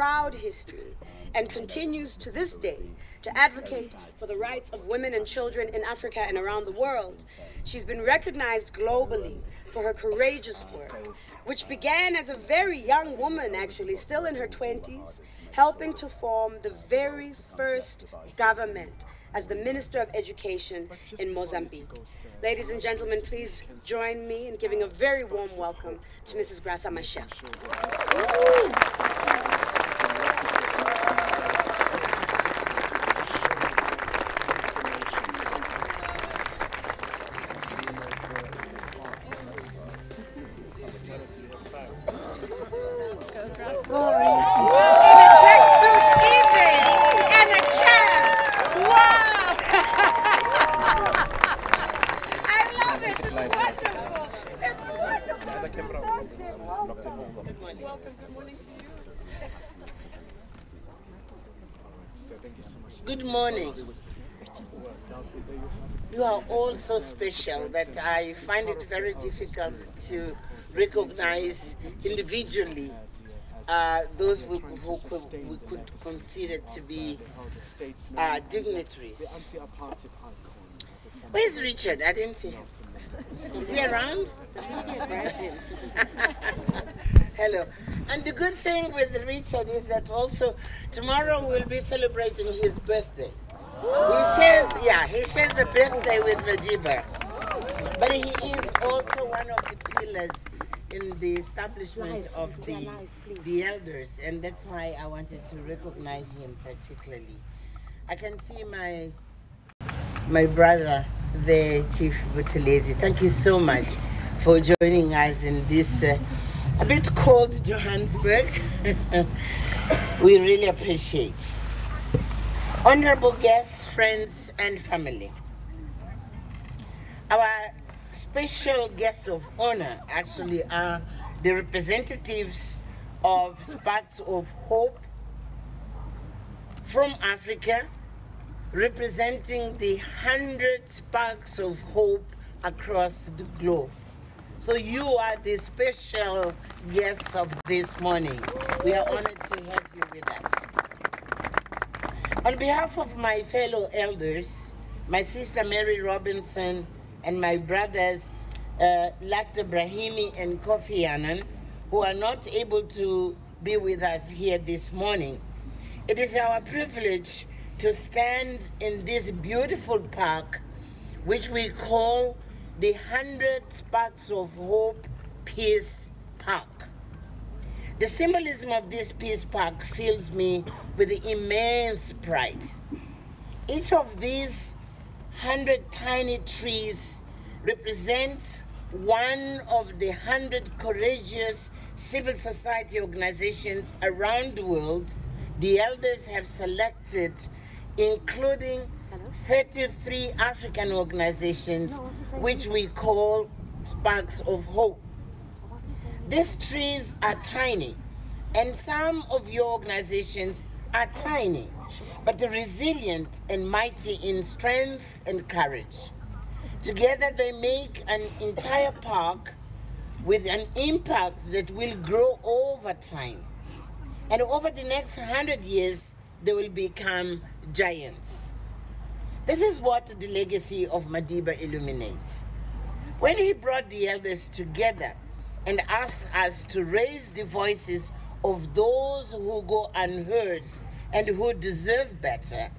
proud history and continues to this day to advocate for the rights of women and children in Africa and around the world. She's been recognized globally for her courageous work, which began as a very young woman, actually, still in her 20s, helping to form the very first government as the Minister of Education in Mozambique. Ladies and gentlemen, please join me in giving a very warm welcome to Mrs. Graça Machel. Good morning. You are all so special that I find it very difficult to recognize individually those we could consider to be dignitaries. Where's Richard? I didn't see him. Is he around? Hello. And the good thing with Richard is that also tomorrow we'll be celebrating his birthday. He shares a birthday with Madiba. But he is also one of the pillars in the establishment of the elders, and that's why I wanted to recognize him particularly. I can see my brother there, Chief Buthelezi. Thank you so much for joining us in this a bit cold Johannesburg. We really appreciate. Honorable guests, friends, and family. Our special guests of honor actually are the representatives of Sparks of Hope from Africa, representing the 100 Sparks of Hope across the globe. So you are the special guests of this morning. We are honored to have you with us. On behalf of my fellow elders, my sister Mary Robinson, and my brothers Lakta Brahimi and Kofi Annan, who are not able to be with us here this morning, it is our privilege to stand in this beautiful park, which we call the 100 Sparks of Hope Peace Park. The symbolism of this Peace Park fills me with immense pride. Each of these 100 tiny trees represents one of the 100 courageous civil society organizations around the world the elders have selected, including 33 African organizations, which we call Sparks of Hope. These trees are tiny, and some of your organizations are tiny, but resilient and mighty in strength and courage. Together they make an entire park with an impact that will grow over time. And over the next 100 years, they will become giants. This is what the legacy of Madiba illuminates. When he brought the elders together and asked us to raise the voices of those who go unheard and who deserve better,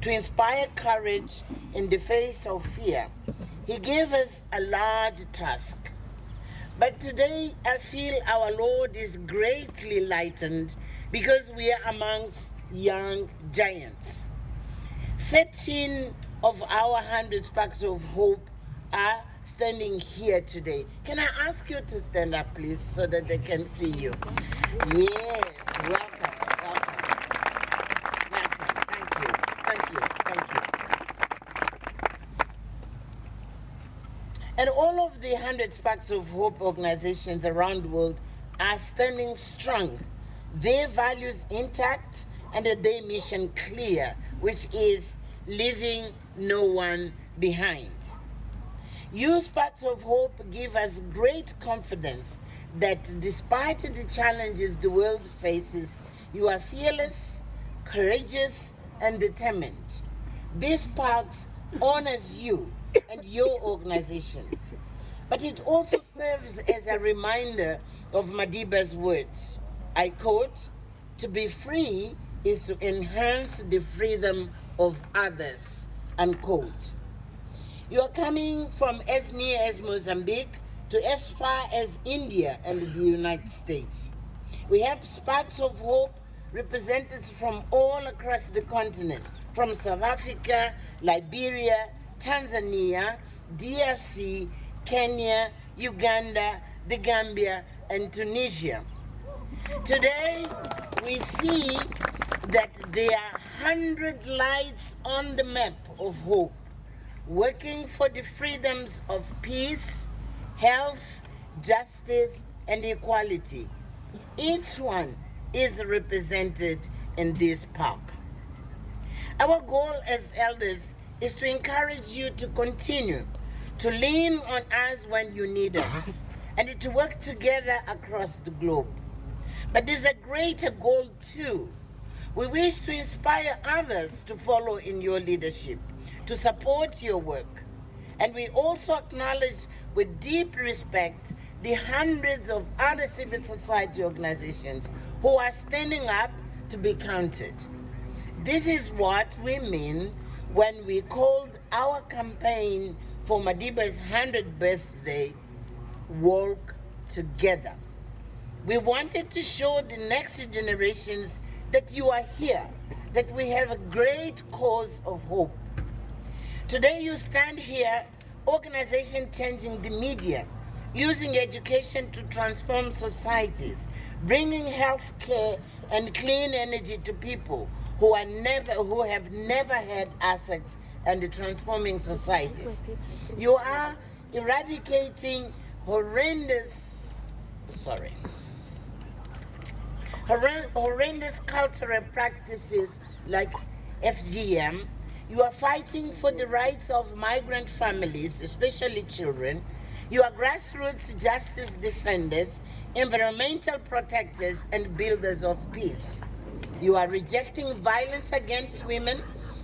to inspire courage in the face of fear, he gave us a large task. But today, I feel our load is greatly lightened because we are amongst young giants. 13 of our 100 Sparks of Hope are standing here today. Can I ask you to stand up, please, so that they can see you? Yes, welcome. Thank you. And all of the 100 Sparks of Hope organizations around the world are standing strong, their values intact, and their mission clear, which is leaving no one behind. You Sparks of Hope give us great confidence that despite the challenges the world faces, You are fearless, courageous, and determined. This parks honors you and your organizations. But it also serves as a reminder of Madiba's words. I quote, "To be free is to enhance the freedom of others," unquote. You are coming from as near as Mozambique to as far as India and the United States. We have sparks of hope represented from all across the continent, from South Africa, Liberia, Tanzania, DRC, Kenya, Uganda, the Gambia, and Tunisia. Today, we see that there are 100 lights on the map of hope, working for the freedoms of peace, health, justice, and equality. Each one is represented in this park. Our goal as elders is to encourage you to continue to lean on us when you need us, and to work together across the globe. But there's a greater goal too. We wish to inspire others to follow in your leadership, to support your work. And we also acknowledge with deep respect the hundreds of other civil society organizations who are standing up to be counted. This is what we mean when we called our campaign for Madiba's 100th birthday, Walk Together. We wanted to show the next generations that you are here, that we have a great cause of hope. Today you stand here, organization changing the media, using education to transform societies, bringing health care and clean energy to people who have never had access, and transforming societies. You are eradicating horrendous cultural practices like FGM. You are fighting for the rights of migrant families, especially children. You are grassroots justice defenders, environmental protectors, and builders of peace. You are rejecting violence against women,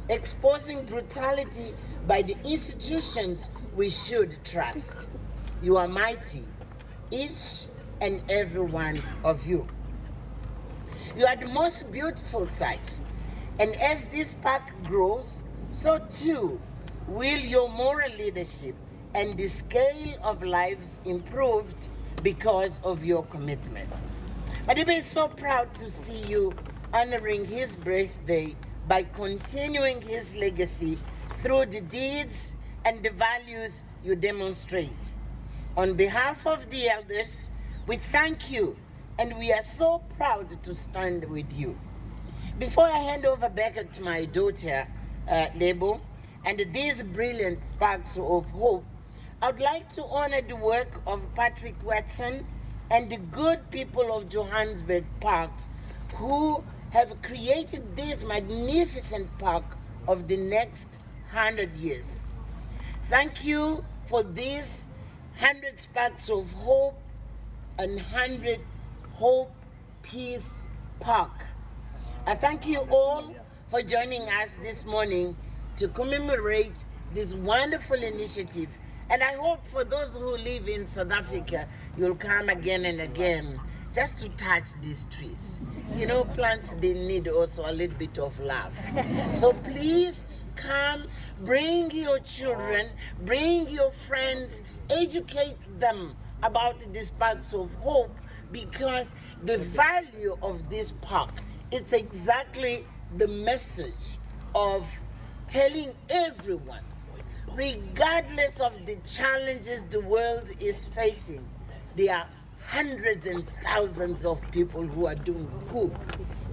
exposing brutality by the institutions we should trust. You are mighty, each and every one of you. You are the most beautiful sight, and as this park grows, so too will your moral leadership and the scale of lives improved because of your commitment. Madiba is so proud to see you honoring his birthday by continuing his legacy through the deeds and the values you demonstrate. On behalf of the elders, we thank you, and we are so proud to stand with you. Before I hand over back to my daughter, Lebo, and these brilliant sparks of hope, I would like to honor the work of Patrick Watson and the good people of Johannesburg Parks who have created this magnificent park of the next 100 years. Thank you for these 100 sparks of hope and 100 Hope Peace Park. I thank you all for joining us this morning to commemorate this wonderful initiative. And I hope for those who live in South Africa, you'll come again and again just to touch these trees. You know, plants, they need also a little bit of love. So please come, bring your children, bring your friends, educate them about these parks of hope, because the value of this park, it's exactly the message of telling everyone, regardless of the challenges the world is facing, there are hundreds and thousands of people who are doing good.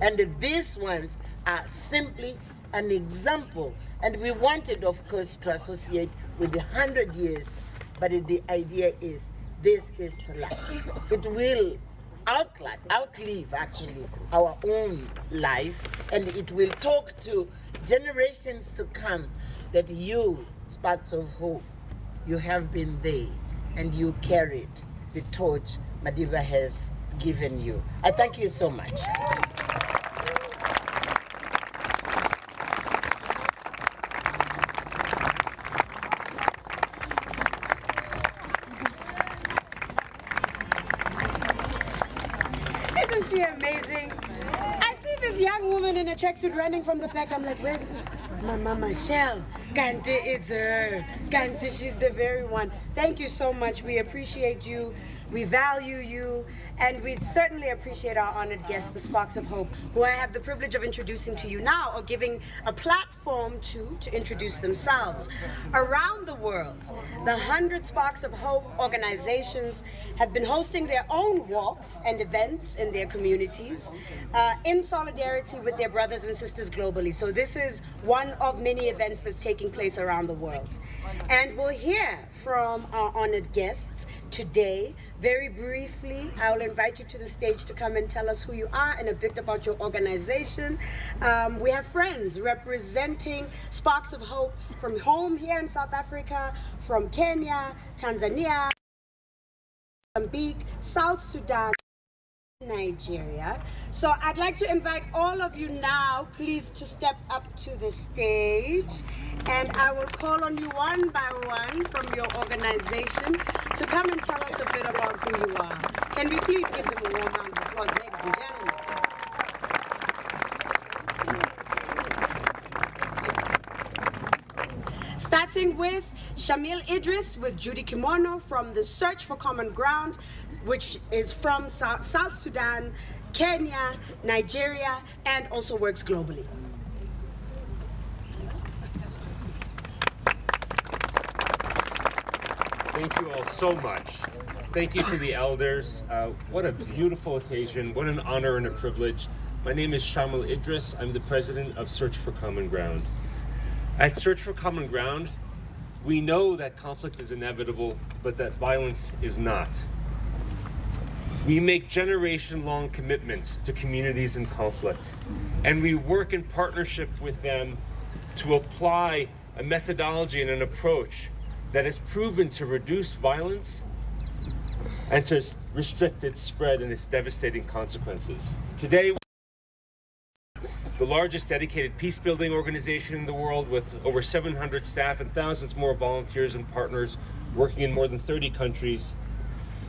And these ones are simply an example. And we wanted, of course, to associate with the 100 years, but the idea is this is to last. It will outlive actually our own life, and it will talk to generations to come that you, sparks of hope, you have been there and you carried the torch Madiba has given you. I thank you so much. Isn't she amazing? I see this young woman in a tracksuit running from the back. I'm like, where's Mama Michelle? Kante, it's her. Kante, she's the very one. Thank you so much. We appreciate you. We value you. And we certainly appreciate our honored guests, the Sparks of Hope, who I have the privilege of introducing to you now, or giving a platform to introduce themselves. Around the world, the 100 Sparks of Hope organizations have been hosting their own walks and events in their communities in solidarity with their brothers and sisters globally. So this is one of many events that's taking place around the world. And we'll hear from our honored guests today. Very briefly, I will invite you to the stage to come and tell us who you are and a bit about your organization. We have friends representing Sparks of Hope from home here in South Africa, from Kenya, Tanzania, Mozambique, South Sudan, Nigeria. So I'd like to invite all of you now, please, to step up to the stage, and I will call on you one by one from your organization to come and tell us a bit about who you are. Can we please give them a warm round of applause, ladies and gentlemen? Starting with Shamil Idris with Judy Kimono from the Search for Common Ground, which is from South Sudan, Kenya, Nigeria, and also works globally. Thank you all so much. Thank you to the elders. What a beautiful occasion. What an honor and a privilege. My name is Shamil Idris. I'm the president of Search for Common Ground. At Search for Common Ground, we know that conflict is inevitable, but that violence is not. We make generation-long commitments to communities in conflict, and we work in partnership with them to apply a methodology and an approach that has proven to reduce violence and to restrict its spread and its devastating consequences. Today, the largest dedicated peace-building organization in the world, with over 700 staff and thousands more volunteers and partners working in more than 30 countries.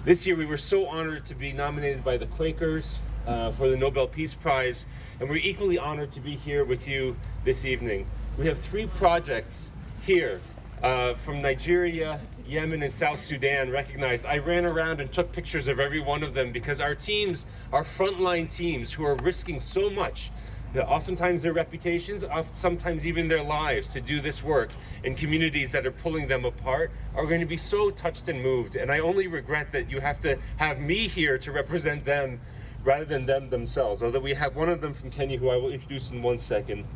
This year we were so honored to be nominated by the Quakers for the Nobel Peace Prize, and we're equally honored to be here with you this evening. We have 3 projects here from Nigeria, Yemen, and South Sudan recognized. I ran around and took pictures of every one of them because our teams are frontline teams who are risking so much, oftentimes their reputations, sometimes even their lives, to do this work in communities that are pulling them apart, are going to be so touched and moved. And I only regret that you have to have me here to represent them rather than them themselves, although we have one of them from Kenya who I will introduce in 1 second.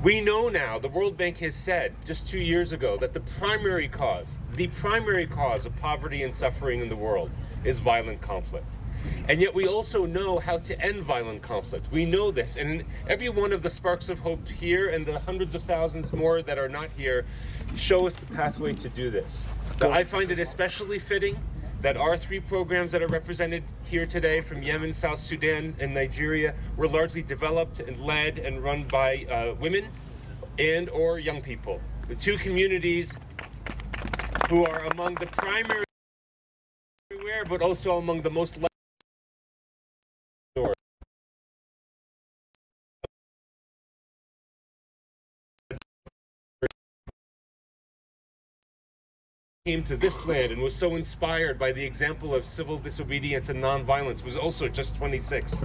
We know now, the World Bank has said just 2 years ago, that the primary cause of poverty and suffering in the world is violent conflict. And yet we also know how to end violent conflict. We know this, and every one of the Sparks of Hope here and the hundreds of thousands more that are not here show us the pathway to do this. Now, I find it especially fitting that our 3 programs that are represented here today from Yemen, South Sudan, and Nigeria were largely developed and led and run by women and or young people. The 2 communities who are among the primary everywhere, but also among the most came to this land and was so inspired by the example of civil disobedience and nonviolence was also just 26.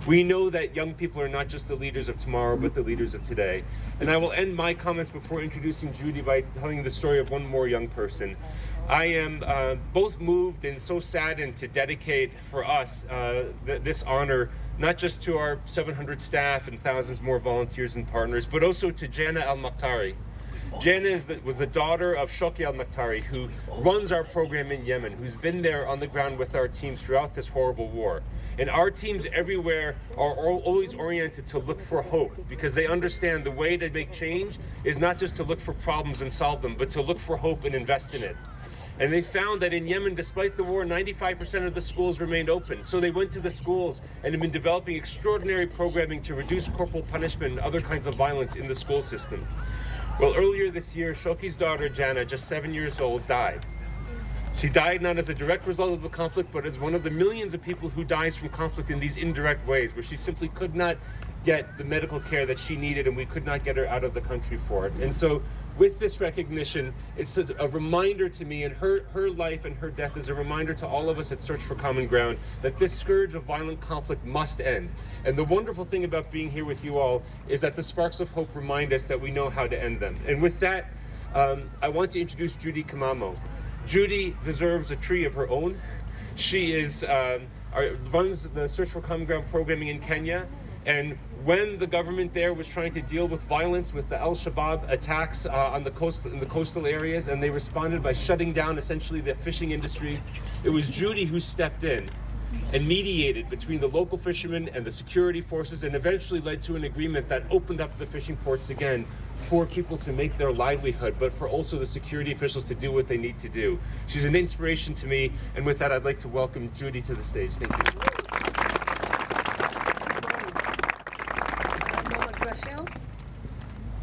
We know that young people are not just the leaders of tomorrow, but the leaders of today. And I will end my comments before introducing Judy by telling you the story of one more young person. I am both moved and so saddened to dedicate for us this honor, not just to our 700 staff and thousands more volunteers and partners, but also to Jana Al-Makhtari. Jana was the daughter of Shoki Al-Makhtari, who runs our program in Yemen, who's been there on the ground with our teams throughout this horrible war. And our teams everywhere are always oriented to look for hope, because they understand the way to make change is not just to look for problems and solve them, but to look for hope and invest in it. And they found that in Yemen, despite the war, 95% of the schools remained open. So they went to the schools and have been developing extraordinary programming to reduce corporal punishment and other kinds of violence in the school system. Well, earlier this year, Shoki's daughter, Jana, just 7 years old, died. She died not as a direct result of the conflict, but as one of the millions of people who dies from conflict in these indirect ways, where she simply could not get the medical care that she needed and we could not get her out of the country for it. And so with this recognition, it's a reminder to me, and her life and her death is a reminder to all of us at Search for Common Ground that this scourge of violent conflict must end. And the wonderful thing about being here with you all is that the sparks of hope remind us that we know how to end them. And with that, I want to introduce Judy Kamamo. Judy deserves a tree of her own. She runs the Search for Common Ground programming in Kenya. And when the government there was trying to deal with violence, with the Al-Shabaab attacks in the coastal areas, and they responded by shutting down essentially the fishing industry, it was Judy who stepped in and mediated between the local fishermen and the security forces, and eventually led to an agreement that opened up the fishing ports again for people to make their livelihood, but for also the security officials to do what they need to do. She's an inspiration to me, and with that, I'd like to welcome Judy to the stage. Thank you.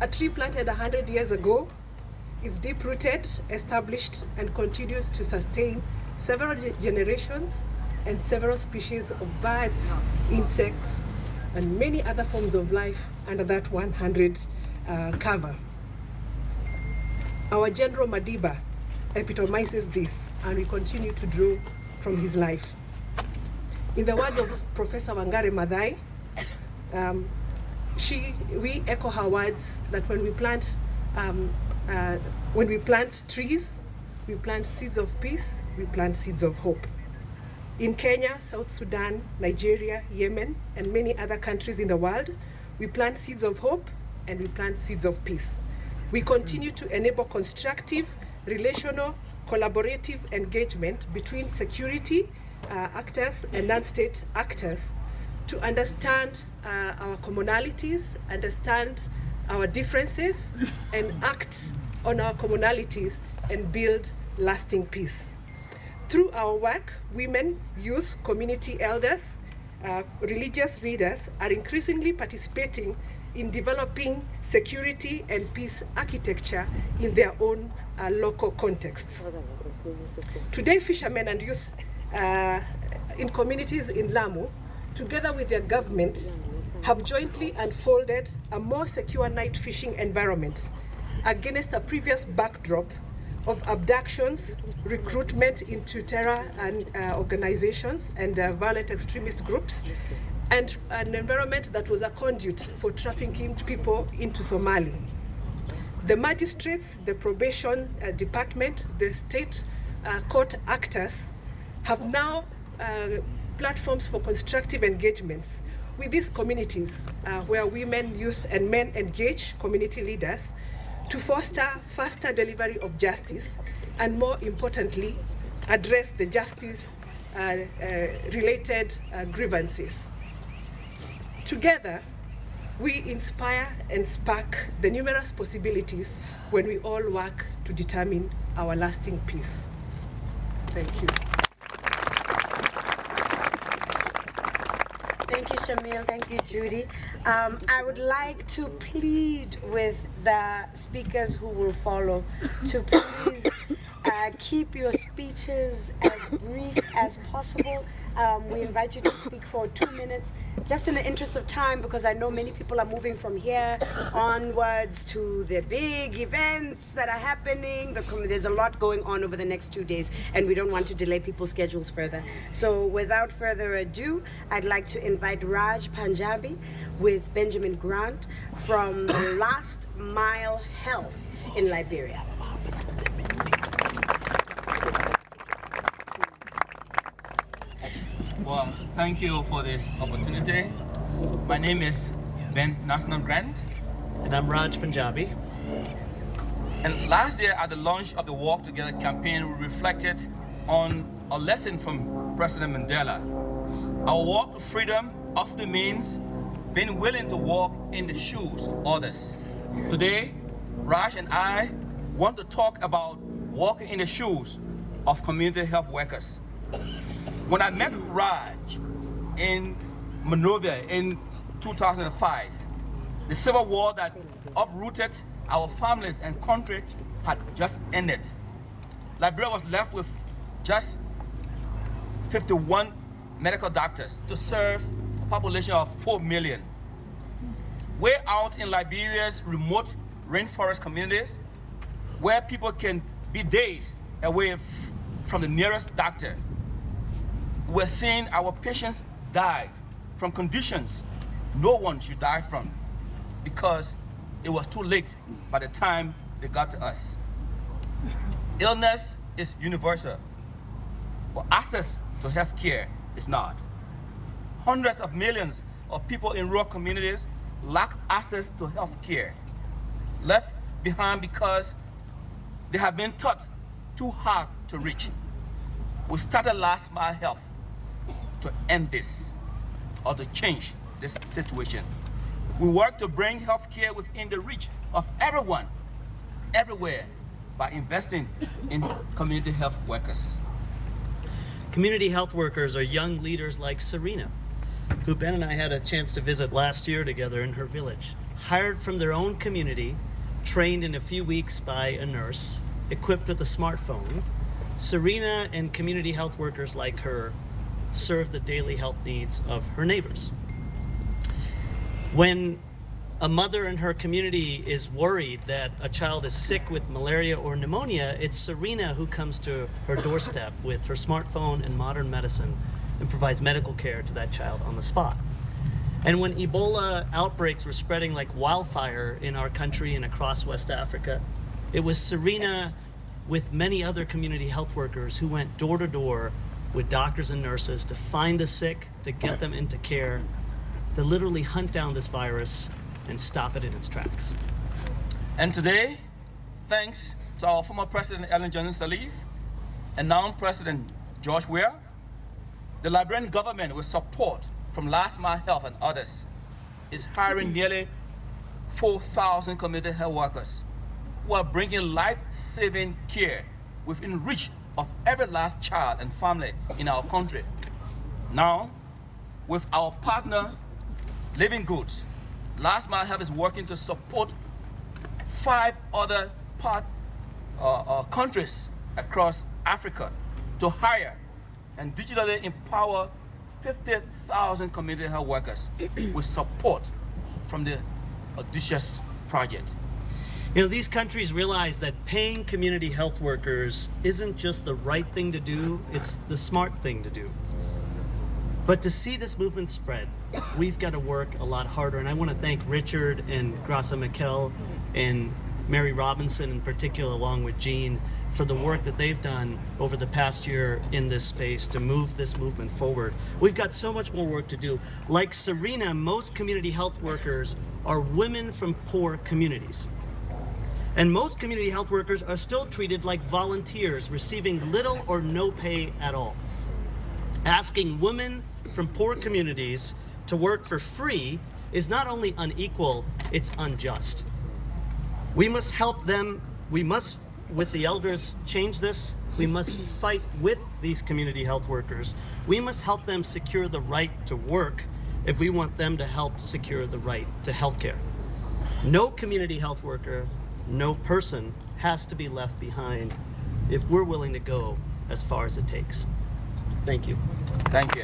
A tree planted 100 years ago is deep-rooted, established, and continues to sustain several generations and several species of birds, insects, and many other forms of life under that 100 cover. Our General Madiba epitomizes this, and we continue to draw from his life. In the words of Professor Wangari Maathai, we echo her words that when we plant trees, we plant seeds of peace, we plant seeds of hope. In Kenya, South Sudan, Nigeria, Yemen, and many other countries in the world, we plant seeds of hope and we plant seeds of peace. We continue to enable constructive, relational, collaborative engagement between security actors and non-state actors to understand our commonalities, understand our differences, and act on our commonalities and build lasting peace. Through our work, women, youth, community elders, religious leaders are increasingly participating in developing security and peace architecture in their own local contexts. Today, fishermen and youth in communities in Lamu, together with their government, have jointly unfolded a more secure night fishing environment against a previous backdrop of abductions, recruitment into terror and organizations and violent extremist groups, and an environment that was a conduit for trafficking people into Somali. The magistrates, the probation department, the state court actors have now platforms for constructive engagements with these communities where women, youth, and men engage community leaders to foster faster delivery of justice and, more importantly, address the justice related grievances. Together, we inspire and spark the numerous possibilities when we all work to determine our lasting peace. Thank you. Thank you, Shamil. Thank you, Judy. I would like to plead with the speakers who will follow to please keep your speeches as brief as possible. We invite you to speak for 2 minutes, just in the interest of time, because I know many people are moving from here onwards to the big events that are happening. There's a lot going on over the next 2 days, and we don't want to delay people's schedules further. So without further ado, I'd like to invite Raj Panjabi with Benjamin Grant from the Last Mile Health in Liberia. Well, thank you for this opportunity. My name is Ben National Grant. And I'm Raj Panjabi. And last year at the launch of the Walk Together campaign, we reflected on a lesson from President Mandela. Our walk to freedom often means being willing to walk in the shoes of others. Today, Raj and I want to talk about walking in the shoes of community health workers. When I met Raj in Monrovia in 2005, the civil war that uprooted our families and country had just ended. Liberia was left with just 51 medical doctors to serve a population of 4 million. We're out in Liberia's remote rainforest communities where people can be days away from the nearest doctor. We're seeing our patients die from conditions no one should die from because it was too late by the time they got to us. Illness is universal, but access to health care is not. Hundreds of millions of people in rural communities lack access to health care, left behind because they have been taught too hard to reach. We started Last Mile Health to end this, or to change this situation. We work to bring health care within the reach of everyone, everywhere, by investing in community health workers. Community health workers are young leaders like Serena, who Ben and I had a chance to visit last year together in her village. Hired from their own community, trained in a few weeks by a nurse, equipped with a smartphone, Serena and community health workers like her serve the daily health needs of her neighbors. When a mother in her community is worried that a child is sick with malaria or pneumonia, it's Serena who comes to her doorstep with her smartphone and modern medicine and provides medical care to that child on the spot. And when Ebola outbreaks were spreading like wildfire in our country and across West Africa, it was Serena with many other community health workers who went door to door with doctors and nurses to find the sick, to get them into care, to literally hunt down this virus and stop it in its tracks. And today, thanks to our former President Ellen Johnson Sirleaf and now President George Weah, the Liberian government, with support from Last Mile Health and others, is hiring nearly 4,000 community health workers who are bringing life-saving care within reach of every last child and family in our country. Now, with our partner, Living Goods, Last Mile Health is working to support 5 other countries across Africa to hire and digitally empower 50,000 community health workers with support from the audacious project. You know, these countries realize that paying community health workers isn't just the right thing to do, it's the smart thing to do. But to see this movement spread, we've got to work a lot harder. And I want to thank Richard and Graça Mikel and Mary Robinson in particular, along with Jean, for the work that they've done over the past year in this space to move this movement forward. We've got so much more work to do. Like Serena, most community health workers are women from poor communities. And most community health workers are still treated like volunteers, receiving little or no pay at all. Asking women from poor communities to work for free is not only unequal, it's unjust. We must help them, we must, with the elders, change this. We must fight with these community health workers. We must help them secure the right to work if we want them to help secure the right to health care. No community health worker, no person has to be left behind if we're willing to go as far as it takes. Thank you. Thank you.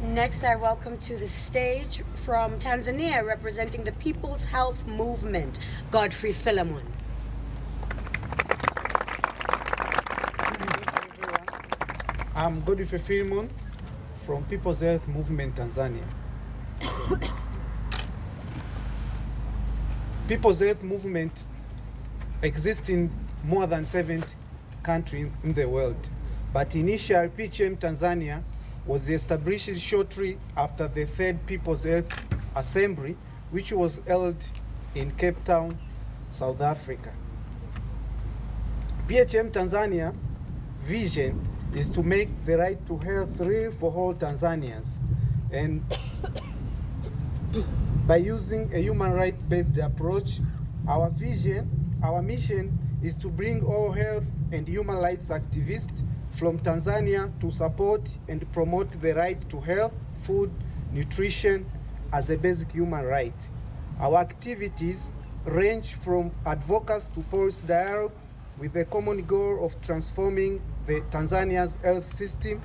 Next, I welcome to the stage from Tanzania, representing the People's Health Movement, Godfrey Philemon. I'm Godfrey Philemon from People's Health Movement, Tanzania. People's Health Movement exists in more than 70 countries in the world, but initially PHM Tanzania was established shortly after the Third People's Health Assembly, which was held in Cape Town, South Africa. PHM Tanzania vision is to make the right to health real for all Tanzanians, and by using a human right-based approach, our mission is to bring all health and human rights activists from Tanzania to support and promote the right to health, food, nutrition as a basic human right. Our activities range from advocates to policy dialogue with the common goal of transforming Tanzania's health system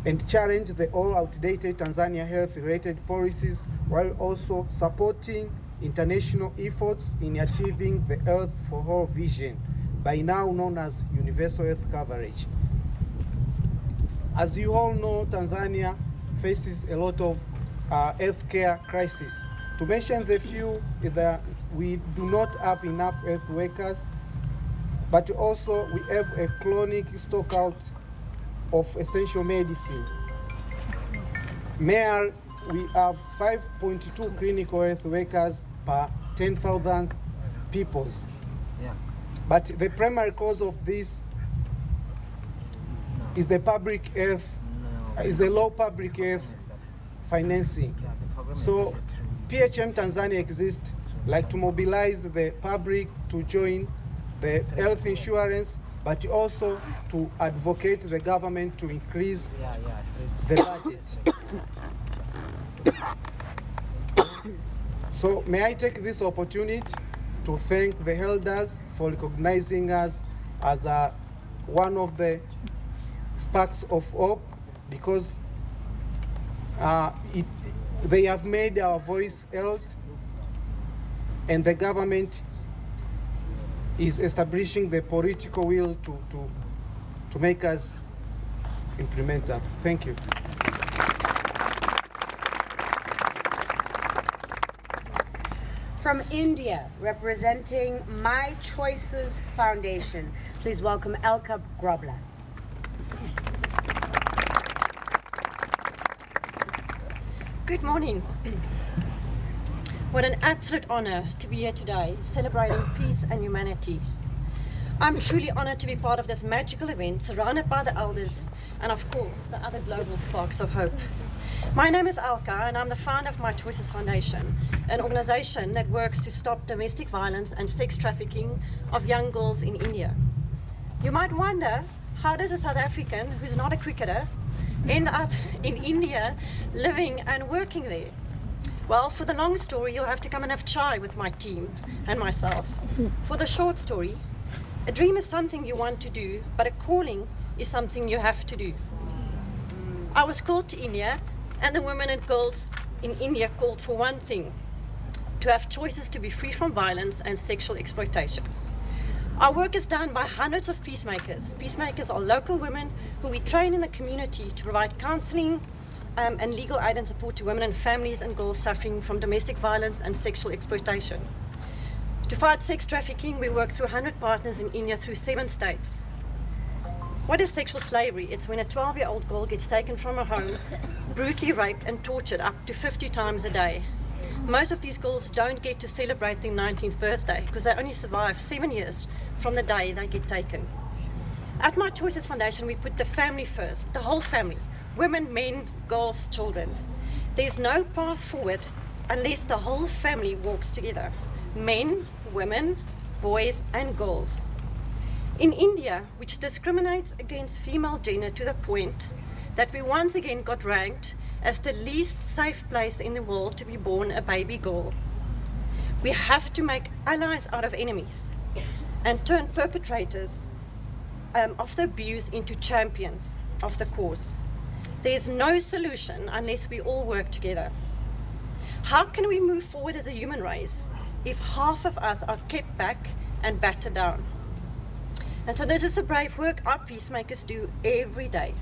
and challenge the all outdated Tanzania health-related policies while also supporting international efforts in achieving the Health for All vision, by now known as universal health coverage. As you all know, Tanzania faces a lot of healthcare crises. To mention the few, that we do not have enough health workers, but also we have a chronic stockout of essential medicine. We have 5.2 clinical health workers per 10,000 people. Yeah. But the primary cause of this is the public health, is the low public health financing. So PHM Tanzania exists like to mobilize the public to join the health insurance, but also to advocate the government to increase the budget. So may I take this opportunity to thank the elders for recognizing us as one of the sparks of hope, because they have made our voice heard, and the government is establishing the political will to make us implement that. Thank you. From India, representing My Choices Foundation, please welcome Elka Grobler. Good morning. What an absolute honor to be here today, celebrating peace and humanity. I'm truly honored to be part of this magical event, surrounded by the elders and, of course, the other global sparks of hope. My name is Elka, and I'm the founder of My Choices Foundation, an organization that works to stop domestic violence and sex trafficking of young girls in India. You might wonder, how does a South African who's not a cricketer end up in India living and working there? Well, for the long story, you'll have to come and have chai with my team and myself. For the short story, a dream is something you want to do, but a calling is something you have to do. I was called to India, and the women and girls in India called for one thing: to have choices to be free from violence and sexual exploitation. Our work is done by hundreds of peacemakers. Peacemakers are local women who we train in the community to provide counseling and legal aid and support to women and families and girls suffering from domestic violence and sexual exploitation. To fight sex trafficking, we work through 100 partners in India through 7 states. What is sexual slavery? It's when a 12-year-old girl gets taken from her home, brutally raped and tortured up to 50 times a day. Most of these girls don't get to celebrate their 19th birthday because they only survive 7 years from the day they get taken. At My Choices Foundation, we put the family first, the whole family, women, men, girls, children. There's no path forward unless the whole family walks together. Men, women, boys and girls. In India, which discriminates against female gender to the point that we once again got ranked as the least safe place in the world to be born a baby girl. We have to make allies out of enemies and turn perpetrators of the abuse into champions of the cause. There's no solution unless we all work together. How can we move forward as a human race if half of us are kept back and battered down? And so this is the brave work our peacemakers do every day,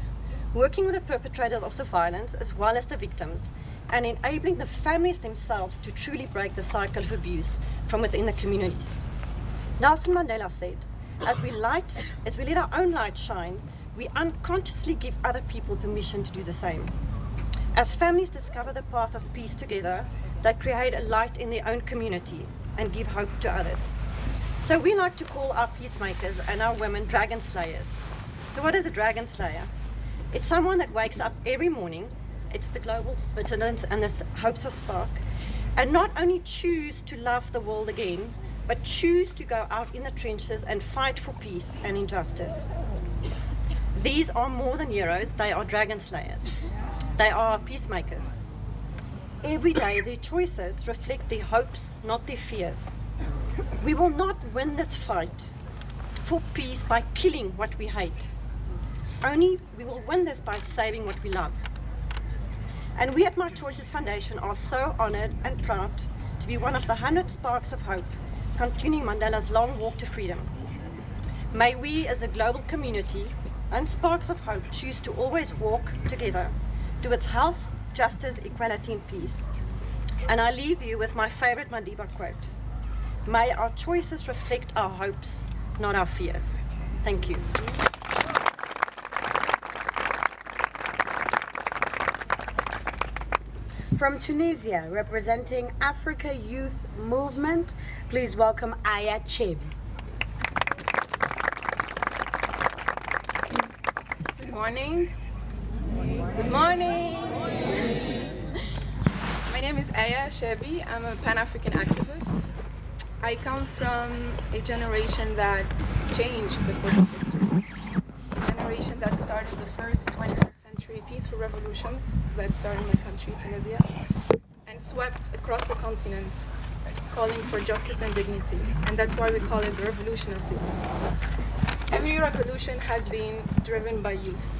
working with the perpetrators of the violence as well as the victims, and enabling the families themselves to truly break the cycle of abuse from within the communities. Nelson Mandela said, as we let our own light shine, we unconsciously give other people permission to do the same. As families discover the path of peace together, they create a light in their own community and give hope to others. So we like to call our peacemakers and our women dragon slayers. So what is a dragon slayer? It's someone that wakes up every morning, it's the global citizens and the hopes of spark, and not only choose to love the world again, but choose to go out in the trenches and fight for peace and injustice. These are more than heroes, they are dragon slayers. They are peacemakers. Every day their choices reflect their hopes, not their fears. We will not win this fight for peace by killing what we hate. Only we will win this by saving what we love. And we at My Choices Foundation are so honored and proud to be one of the 100 sparks of hope continuing Mandela's long walk to freedom. May we as a global community and sparks of hope choose to always walk together towards health, justice, equality and peace. And I leave you with my favorite Madiba quote. May our choices reflect our hopes, not our fears. Thank you. From Tunisia, representing Africa Youth Movement, please welcome Aya Chebi. Good morning. Good morning. My name is Aya Chebi. I'm a Pan-African activist. I come from a generation that changed the course of history. A generation that started the first 21st century peaceful revolutions that started in my country, Tunisia, and swept across the continent, calling for justice and dignity. And that's why we call it the revolution of dignity. Every revolution has been driven by youth,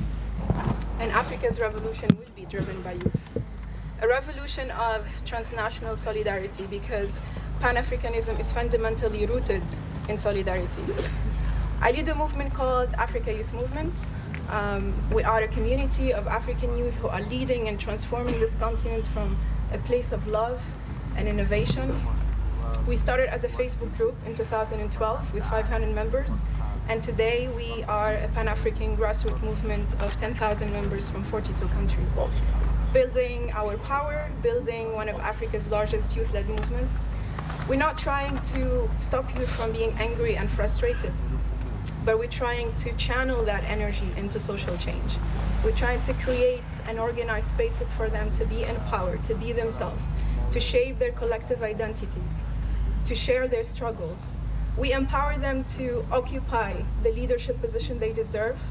and Africa's revolution will be driven by youth. A revolution of transnational solidarity, because Pan-Africanism is fundamentally rooted in solidarity. I lead a movement called Africa Youth Movement. We are a community of African youth who are leading and transforming this continent from a place of love and innovation. We started as a Facebook group in 2012 with 500 members, and today we are a Pan-African grassroots movement of 10,000 members from 42 countries. Building our power, building one of Africa's largest youth-led movements. We're not trying to stop youth from being angry and frustrated, but we're trying to channel that energy into social change. We're trying to create and organize spaces for them to be empowered, to be themselves, to shape their collective identities, to share their struggles. We empower them to occupy the leadership position they deserve.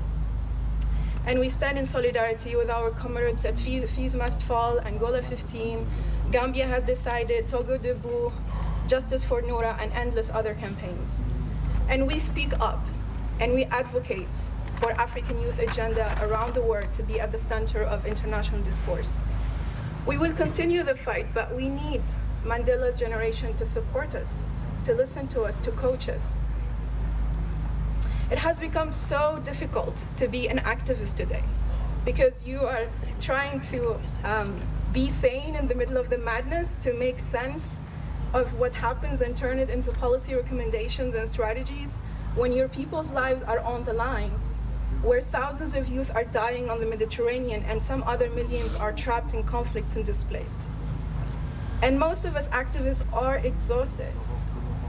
And we stand in solidarity with our comrades at Fees Must Fall, Angola 15, Gambia Has Decided, Togo Debout, Justice for Noura, and endless other campaigns. And we speak up and we advocate for African youth agenda around the world to be at the center of international discourse. We will continue the fight, but we need Mandela's generation to support us, to listen to us, to coach us. It has become so difficult to be an activist today because you are trying to be sane in the middle of the madness, to make sense of what happens and turn it into policy recommendations and strategies when your people's lives are on the line, where thousands of youth are dying on the Mediterranean and some other millions are trapped in conflicts and displaced. And most of us activists are exhausted.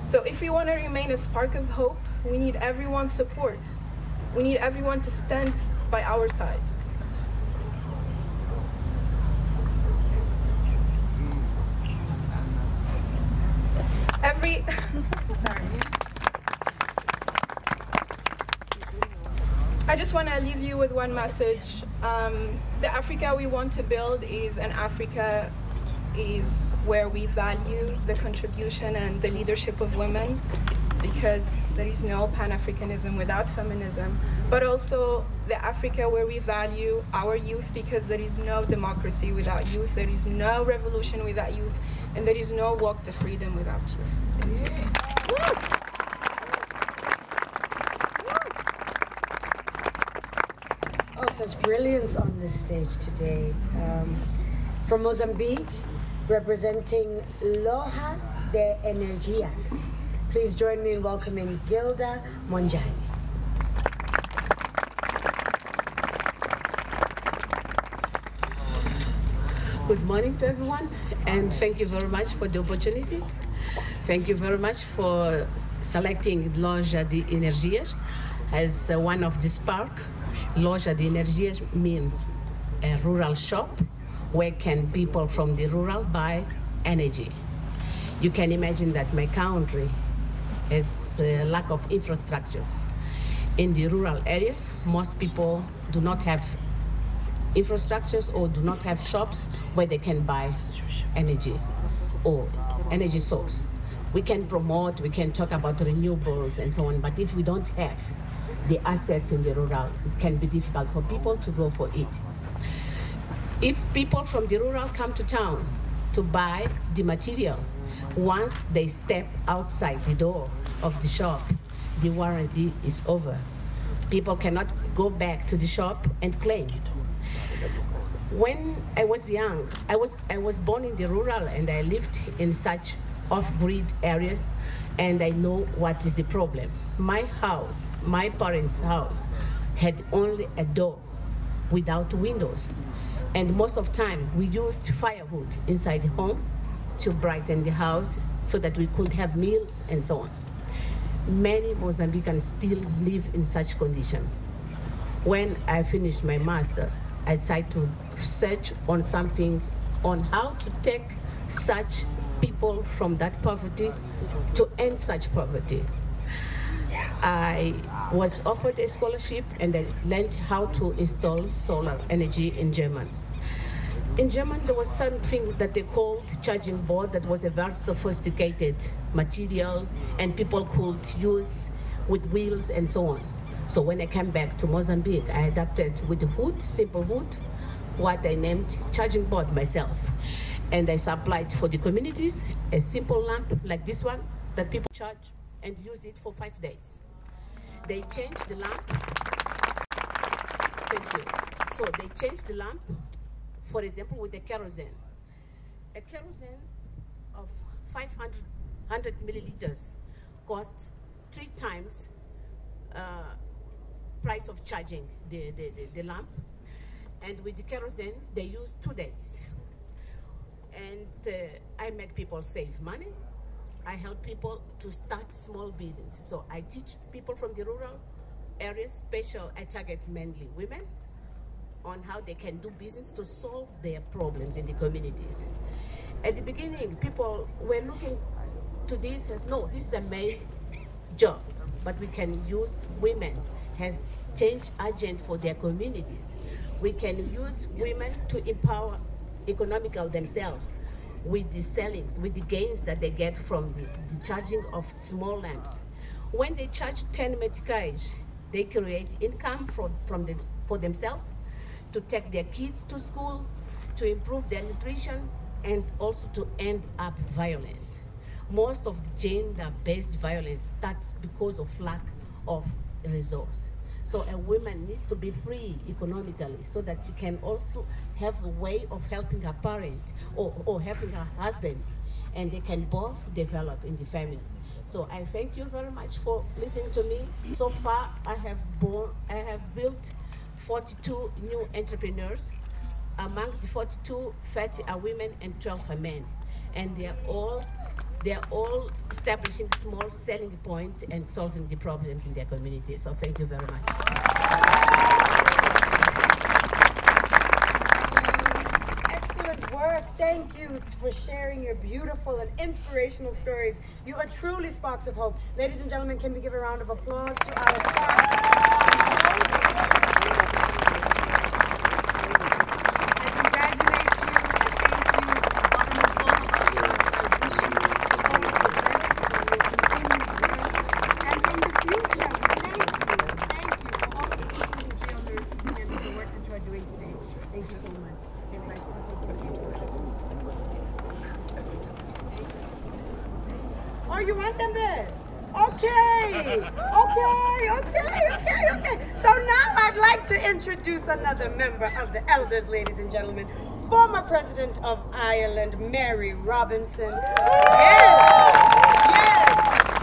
So if we want to remain a spark of hope, we need everyone's support. We need everyone to stand by our side. I just want to leave you with one message. The Africa we want to build is an Africa where we value the contribution and the leadership of women, because there is no Pan-Africanism without feminism, but also the Africa where we value our youth, because there is no democracy without youth, there is no revolution without youth, and there is no walk to freedom without youth. Oh, such brilliance on this stage today. From Mozambique, representing Loja de Energias. Please join me in welcoming Gilda Monjani. Good morning to everyone, and thank you very much for the opportunity. Thank you very much for selecting Loja de Energias as one of the spark. Loja de Energias means a rural shop where can people from the rural buy energy. You can imagine that my country has a lack of infrastructures. In the rural areas, most people do not have infrastructures or do not have shops where they can buy energy or energy source. We can promote, we can talk about renewables and so on, but if we don't have the assets in the rural, it can be difficult for people to go for it. If people from the rural come to town to buy the material, once they step outside the door of the shop, the warranty is over. People cannot go back to the shop and claim. When I was young, I was born in the rural and I lived in such off-grid areas, and I know what is the problem. My house, my parents' house, had only a door without windows. And most of the time, we used firewood inside the home to brighten the house so that we could have meals and so on. Many Mozambicans still live in such conditions. When I finished my master, I decided to search on something on how to take such people from that poverty to end such poverty. I was offered a scholarship and I learned how to install solar energy in Germany. In Germany, there was something that they called charging board that was a very sophisticated material and people could use with wheels and so on. So when I came back to Mozambique, I adapted with the hood, simple hood, what I named charging board myself. And I supplied for the communities a simple lamp like this one that people charge and use it for 5 days. They changed the lamp. Thank you. So they changed the lamp, for example, with a kerosene. A kerosene of 500 milliliters costs 3 times price of charging the lamp. And with the kerosene, they use 2 days. And I make people save money. I help people to start small businesses. So I teach people from the rural areas, I target mainly women, on how they can do business to solve their problems in the communities. At the beginning, people were looking to this as, no, this is a male job, but we can use women as change agent for their communities. We can use women to empower economical themselves with the sellings, with the gains that they get from the charging of small lamps. When they charge 10 meticais, they create income for themselves, to take their kids to school, to improve their nutrition, and also to end up violence. Most of the gender-based violence starts because of lack of resource. So a woman needs to be free economically so that she can also have a way of helping her parent or helping her husband, and they can both develop in the family. So I thank you very much for listening to me. So far, I have built 42 new entrepreneurs. Among the 42, 30 are women and 12 are men. And they're all establishing small selling points and solving the problems in their community. So thank you very much. Excellent work. Thank you for sharing your beautiful and inspirational stories. You are truly sparks of hope. Ladies and gentlemen, can we give a round of applause to our sparks? Oh, you want them there? Okay. So now I'd like to introduce another member of the elders, ladies and gentlemen. Former President of Ireland, Mary Robinson. Yes,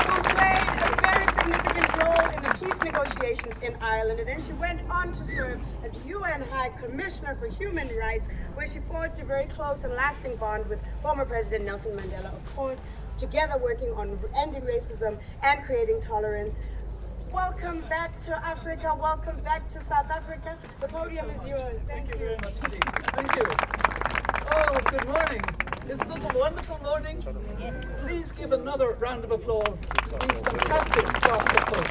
who played a very significant role in the peace negotiations in Ireland. And then she went on to serve as UN High Commissioner for Human Rights, where she forged a very close and lasting bond with former President Nelson Mandela, of course, together working on ending racism and creating tolerance. Welcome back to Africa. Welcome back to South Africa. The podium is yours. Thank you very much indeed. Thank you. Oh, good morning. Isn't this a wonderful morning? Yes. Please give another round of applause for these fantastic sparks of hope.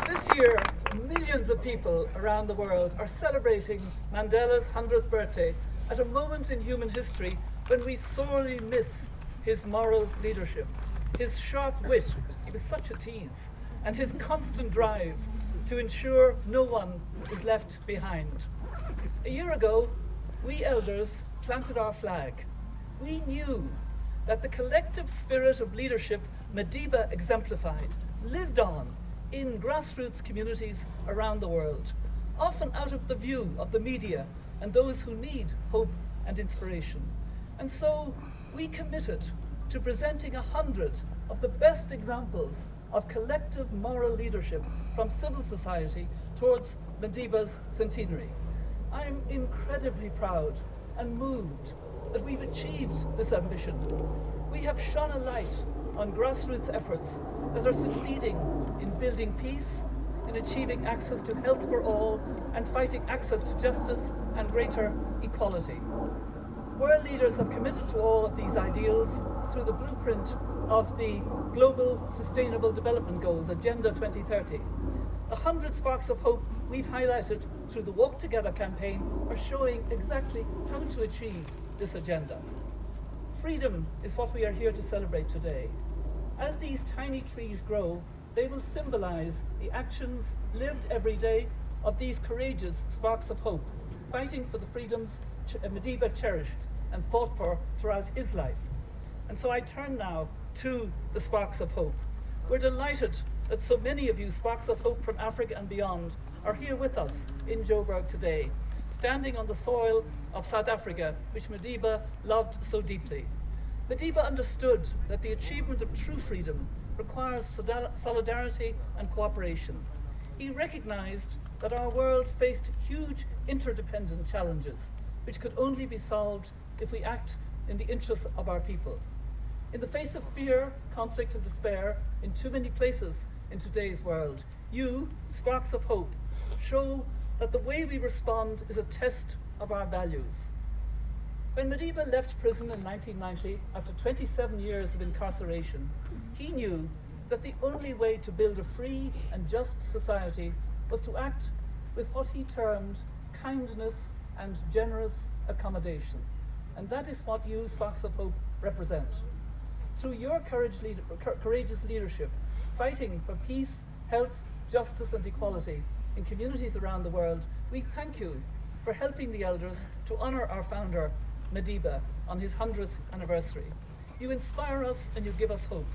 This year, millions of people around the world are celebrating Mandela's 100th birthday at a moment in human history when we sorely miss his moral leadership, his sharp wit, he was such a tease, and his constant drive to ensure no one is left behind. A year ago, we elders planted our flag. We knew that the collective spirit of leadership Madiba exemplified lived on in grassroots communities around the world, often out of the view of the media and those who need hope and inspiration. And so we committed to presenting 100 of the best examples of collective moral leadership from civil society towards Madiba's centenary. I'm incredibly proud and moved that we've achieved this ambition. We have shone a light on grassroots efforts that are succeeding in building peace, in achieving access to health for all, and fighting access to justice and greater equality. World leaders have committed to all of these ideals through the blueprint of the Global Sustainable Development Goals, Agenda 2030. The 100 sparks of hope we've highlighted through the Walk Together campaign are showing exactly how to achieve this agenda. Freedom is what we are here to celebrate today. As these tiny trees grow, they will symbolize the actions lived every day of these courageous sparks of hope, fighting for the freedoms Madiba cherished and fought for throughout his life. And so I turn now to the sparks of hope. We're delighted that so many of you sparks of hope from Africa and beyond are here with us in Joburg today, standing on the soil of South Africa, which Madiba loved so deeply. Madiba understood that the achievement of true freedom requires solidarity and cooperation. He recognized that our world faced huge interdependent challenges, which could only be solved if we act in the interests of our people. In the face of fear, conflict, and despair in too many places in today's world, you, sparks of hope, show that the way we respond is a test of our values. When Madiba left prison in 1990, after 27 years of incarceration, he knew that the only way to build a free and just society was to act with what he termed kindness and generous accommodation. And that is what you, Sparks of Hope, represent. Through your courageous leadership, fighting for peace, health, justice, and equality in communities around the world, we thank you for helping the elders to honor our founder, Madiba, on his 100th anniversary. You inspire us and you give us hope.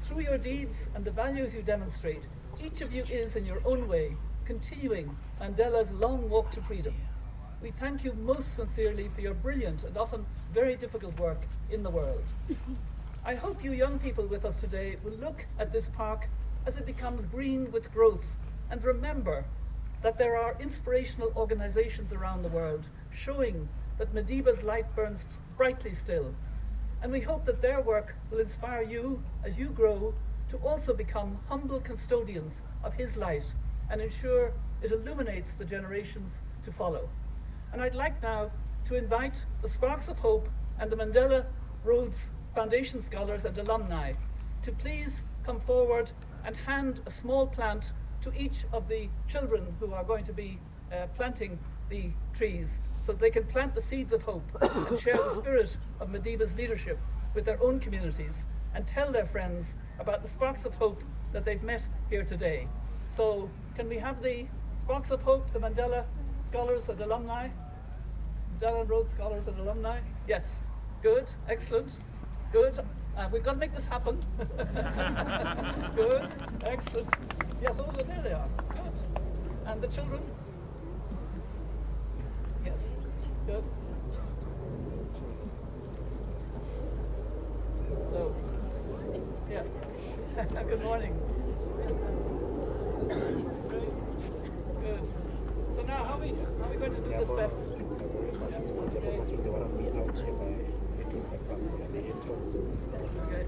Through your deeds and the values you demonstrate, each of you is, in your own way, continuing Mandela's long walk to freedom. We thank you most sincerely for your brilliant and often very difficult work in the world. I hope you young people with us today will look at this park as it becomes green with growth and remember that there are inspirational organizations around the world showing that Madiba's light burns brightly still. And we hope that their work will inspire you as you grow to also become humble custodians of his light and ensure it illuminates the generations to follow. And I'd like now to invite the Sparks of Hope and the Mandela Rhodes Foundation scholars and alumni to please come forward and hand a small plant to each of the children who are going to be planting the trees, so they can plant the seeds of hope and share the spirit of Madiba's leadership with their own communities and tell their friends about the sparks of hope that they've met here today. So can we have the Sparks of Hope, the Mandela Scholars and Alumni? Mandela Rhodes Scholars and Alumni? Yes. Good. Excellent. Good. We've got to make this happen. Good. Excellent. Yes, oh, there they are. Good. And the children? Yes. Good. So, yeah. Good morning. Great. Good. So now, how are we going to do this best? Okay.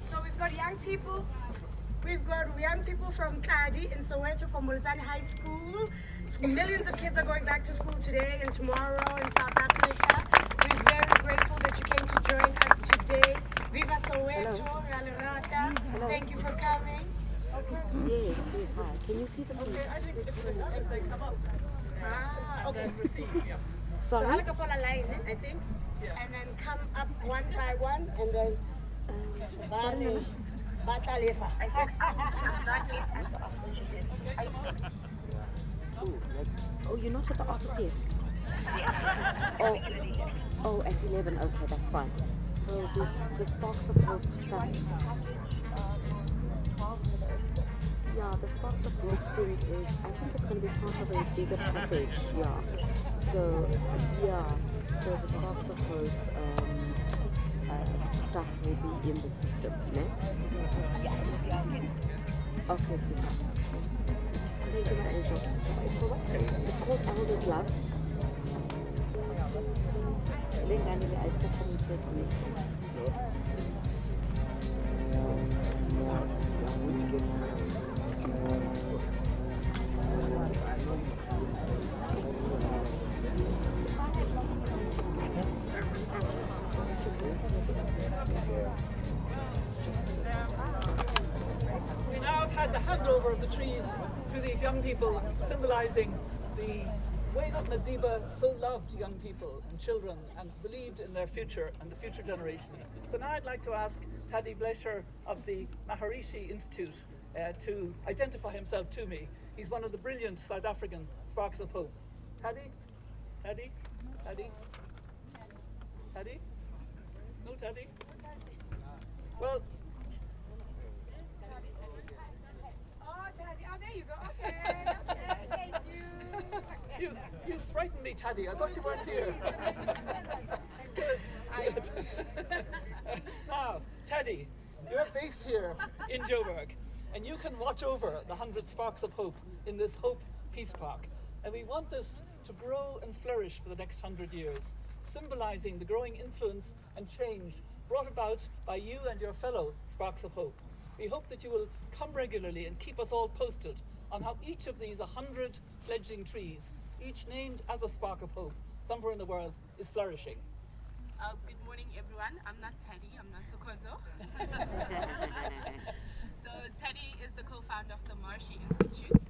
So we've got young people We've got young people from Kadi in Soweto, from Mulzani High School. Millions of kids are going back to school today and tomorrow in South Africa. We're very grateful that you came to join us today. Viva Soweto, Ralerata. Thank you for coming. Yes, hi. Can you see the Okay, I think it's if they come up and Okay. then receive. Yeah. So Sorry? I'll follow a line, I think, Yeah. and then come up one by one, and then Bale, Batalefa. Oh, you're not at the office yet? Oh, at 11. Okay, that's fine. So the Sparks of Hope stuff. Yeah, the Sparks of Hope thing is, I think it's going to be part of a bigger package. Yeah. So the Sparks of Hope stuff will be in the system, no? Okay, super. Thank you, my angel. It's called Elders Love. I put some information. We now have had the handover of the trees to these young people, symbolizing the way that Madiba so loved young people and children and believed in their future and the future generations. So now I'd like to ask Taddy Blesher of the Maharishi Institute to identify himself to me. He's one of the brilliant South African Sparks of Hope. Taddy? Taddy? Taddy? Taddy? No Taddy? Well, There you go. Okay, thank you. You frightened me, Taddy. I thought you weren't here. Good. Now, Taddy, you're based here in Joburg, and you can watch over the 100 Sparks of Hope in this Hope Peace Park. And we want this to grow and flourish for the next 100 years, symbolizing the growing influence and change brought about by you and your fellow Sparks of Hope. We hope that you will come regularly and keep us all posted on how each of these 100 fledgling trees, each named as a spark of hope somewhere in the world, is flourishing. Good morning, everyone. I'm not Teddy, I'm not Tokozo. So Teddy is the co-founder of the Maharishi Institute,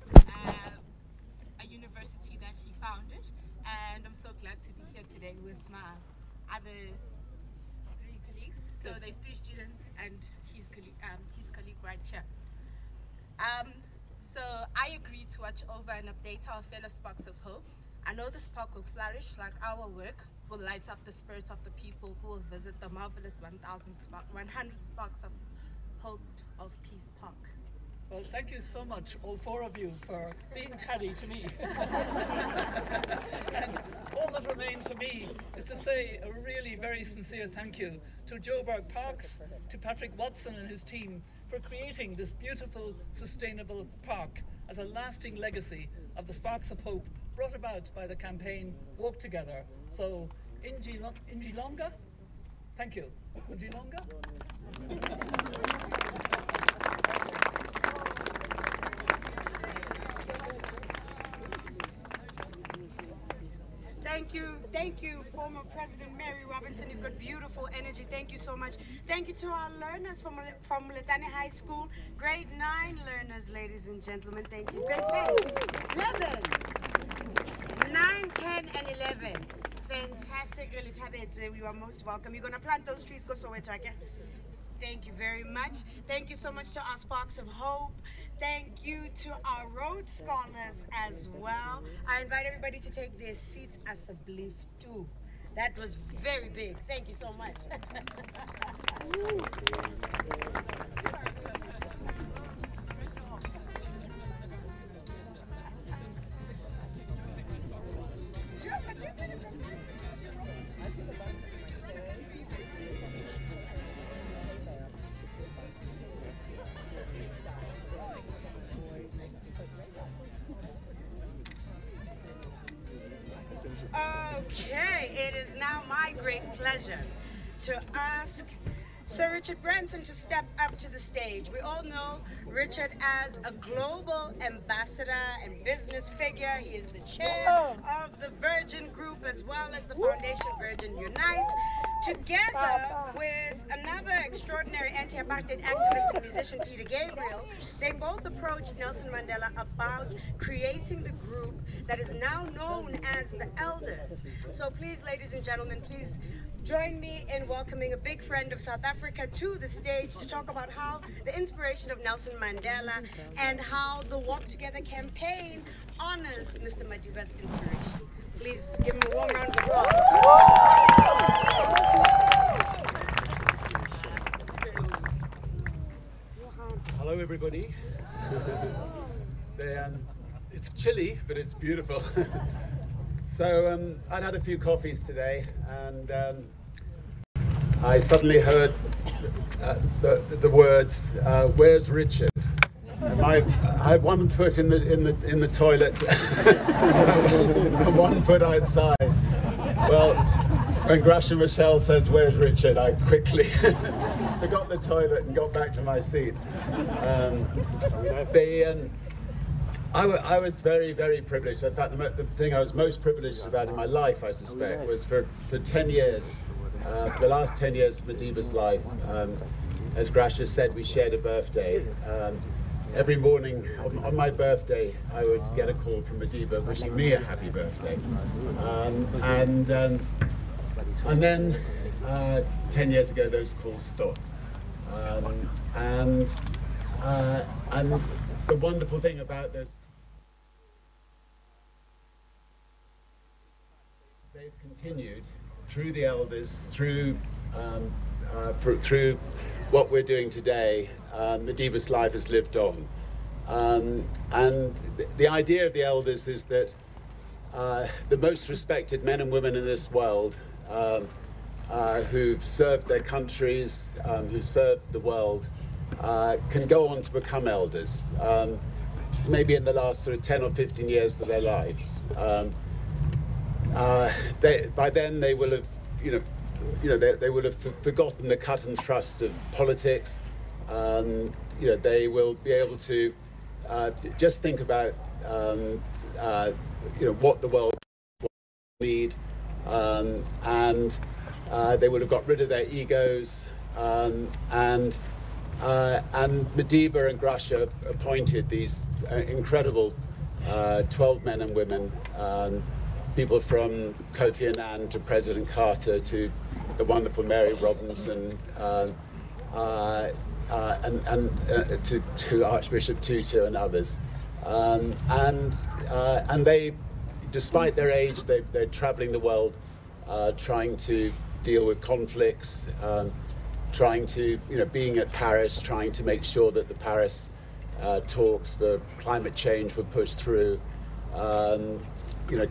a university that he founded, and I'm so glad to be here today with my other 3 colleagues. So there's 3 students and his colleague right here. So I agree to watch over and update our fellow Sparks of Hope. I know the spark will flourish like our work will light up the spirit of the people who will visit the marvelous 100 Sparks of Hope of Peace Park. Well, thank you so much, all 4 of you, for being Taddy to me. And all that remains for me is to say a really very sincere thank you to Joburg Parks, to Patrick Watson and his team for creating this beautiful, sustainable park as a lasting legacy of the Sparks of Hope brought about by the campaign Walk Together. So, Injilonga, thank you. Injilonga? Thank you, former President Mary Robinson. You've got beautiful energy. Thank you so much. Thank you to our learners from Mulzani High School. Grade 9 learners, ladies and gentlemen. Thank you. Grade 10, 11, 9, 10, and 11. Fantastic. Really, you are most welcome. You're going to plant those trees. Go Soweto, okay? Thank you very much. Thank you so much to our Sparks of Hope. Thank you to our Rhodes Scholars as well. I invite everybody to take their seats as a belief too. That was very big. Thank you so much. Okay, it is now my great pleasure to ask Sir Richard Branson to step up to the stage. We all know Richard as a global ambassador and business figure. He is the chair of the Virgin Group as well as the Foundation Virgin Unite. Together with another extraordinary anti-apartheid activist and musician, Peter Gabriel, they both approached Nelson Mandela about creating the group that is now known as the Elders. So please, ladies and gentlemen, please join me in welcoming a big friend of South Africa to the stage to talk about how the inspiration of Nelson Mandela and how the Walk Together campaign honors Mr. Madiba's inspiration. Please give him a warm round of applause. Hello, everybody. It's chilly, but it's beautiful. So I'd had a few coffees today, and I suddenly heard the words, "Where's Richard?" And I had one foot in the toilet, and one foot outside. Well, when Gracia Michelle says, "Where's Richard?" I quickly forgot the toilet and got back to my seat. I was very, very privileged. In fact, the thing I was most privileged about in my life, I suspect, was for 10 years, for the last 10 years of Madiba's life, as Gracia said, we shared a birthday. Every morning on my birthday, I would get a call from Madiba wishing me a happy birthday. And then 10 years ago, those calls stopped. And the wonderful thing about this, they've continued through the Elders, through what we're doing today. Madiba's life has lived on. And the idea of the Elders is that the most respected men and women in this world who've served their countries, who served the world, can go on to become elders, maybe in the last sort of 10 or 15 years of their lives. By then they will have, they will have forgotten the cut and thrust of politics. They will be able to just think about, what the world need, and they would have got rid of their egos, and Madiba and Gracia appointed these incredible 12 men and women, people from Kofi Annan to President Carter to the wonderful Mary Robinson, to Archbishop Tutu and others, and they, despite their age, they're traveling the world, trying to deal with conflicts, trying to, being at Paris, trying to make sure that the Paris talks for climate change were pushed through. A